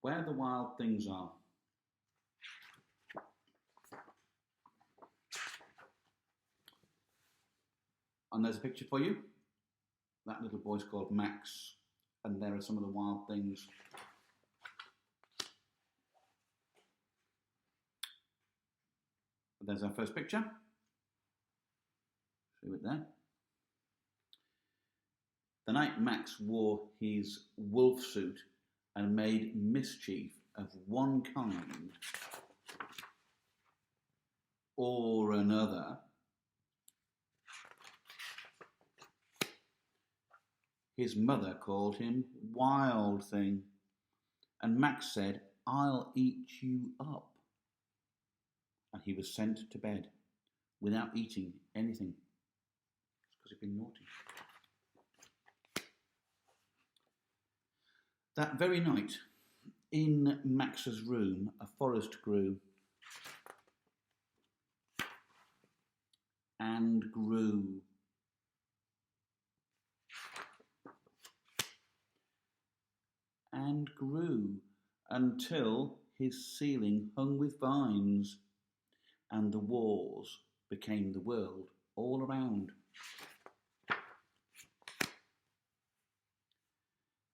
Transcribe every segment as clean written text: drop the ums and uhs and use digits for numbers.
Where the Wild Things Are. And there's a picture for you. That little boy's called Max, and there are some of the wild things. There's our first picture. Show it there. The night Max wore his wolf suit and made mischief of one kind or another, his mother called him Wild Thing, and Max said, "I'll eat you up." And he was sent to bed without eating anything because he'd been naughty. That very night, in Max's room, a forest grew and grew and grew until his ceiling hung with vines, and the walls became the world all around.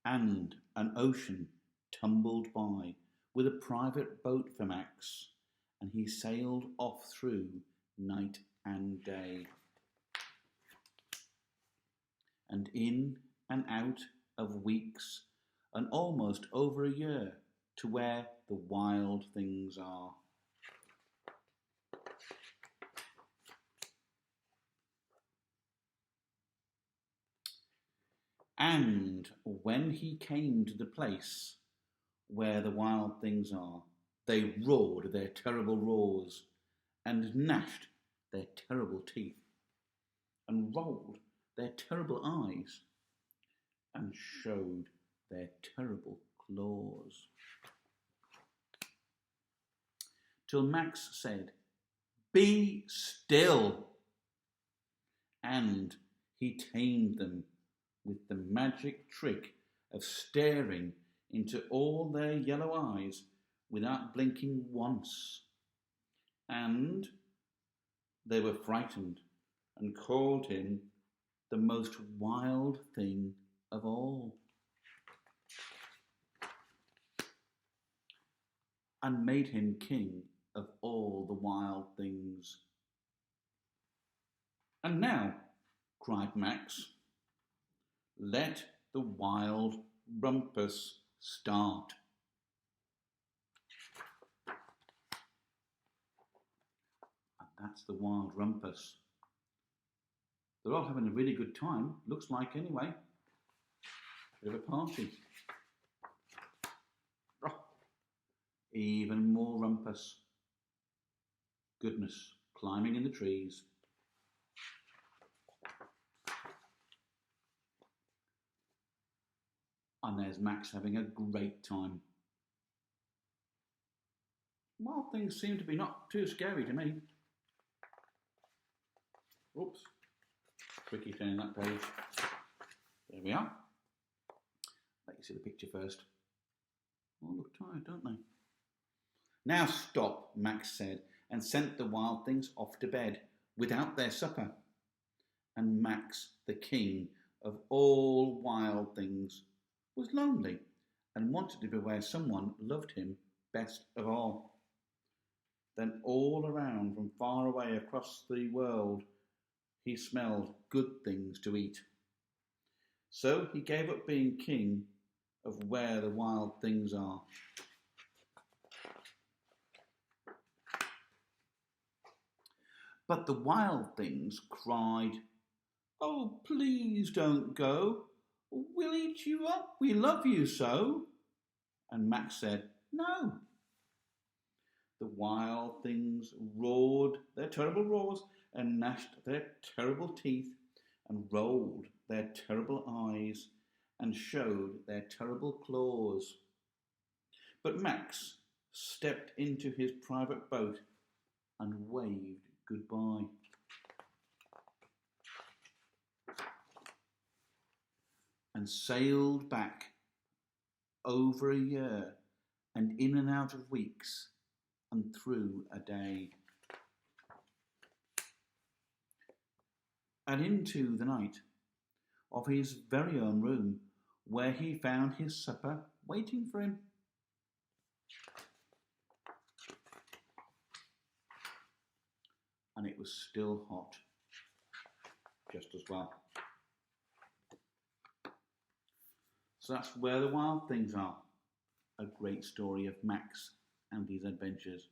And an ocean tumbled by with a private boat for Max, and he sailed off through night and day, and in and out of weeks, and almost over a year, to where the wild things are. And when he came to the place where the wild things are, they roared their terrible roars, and gnashed their terrible teeth, and rolled their terrible eyes, and showed their terrible claws. Till Max said, "Be still!" And he tamed them with the magic trick of staring into all their yellow eyes without blinking once. And they were frightened and called him the most wild thing of all, and made him king of all the wild things. "And now," cried Max, "let the wild rumpus start." And that's the wild rumpus. They're all having a really good time, looks like anyway. Bit of a party. Oh, even more rumpus. Goodness, climbing in the trees. And there's Max having a great time. Wild things seem to be not too scary to me. Oops, tricky turning that page. There we are. Let you see the picture first. Oh, look tired, don't they? "Now stop," Max said, and sent the wild things off to bed without their supper. And Max, the king of all wild things, was lonely and wanted to be where someone loved him best of all. Then all around, from far away across the world, he smelled good things to eat. So he gave up being king of where the wild things are. But the wild things cried, "Oh, please don't go. We'll eat you up. We love you so." And Max said, "No." The wild things roared their terrible roars, and gnashed their terrible teeth, and rolled their terrible eyes, and showed their terrible claws. But Max stepped into his private boat and waved goodbye. And sailed back over a year and in and out of weeks, and through a day, and into the night of his very own room, where he found his supper waiting for him. And it was still hot, just as well. So that's Where the Wild Things Are, a great story of Max and his adventures.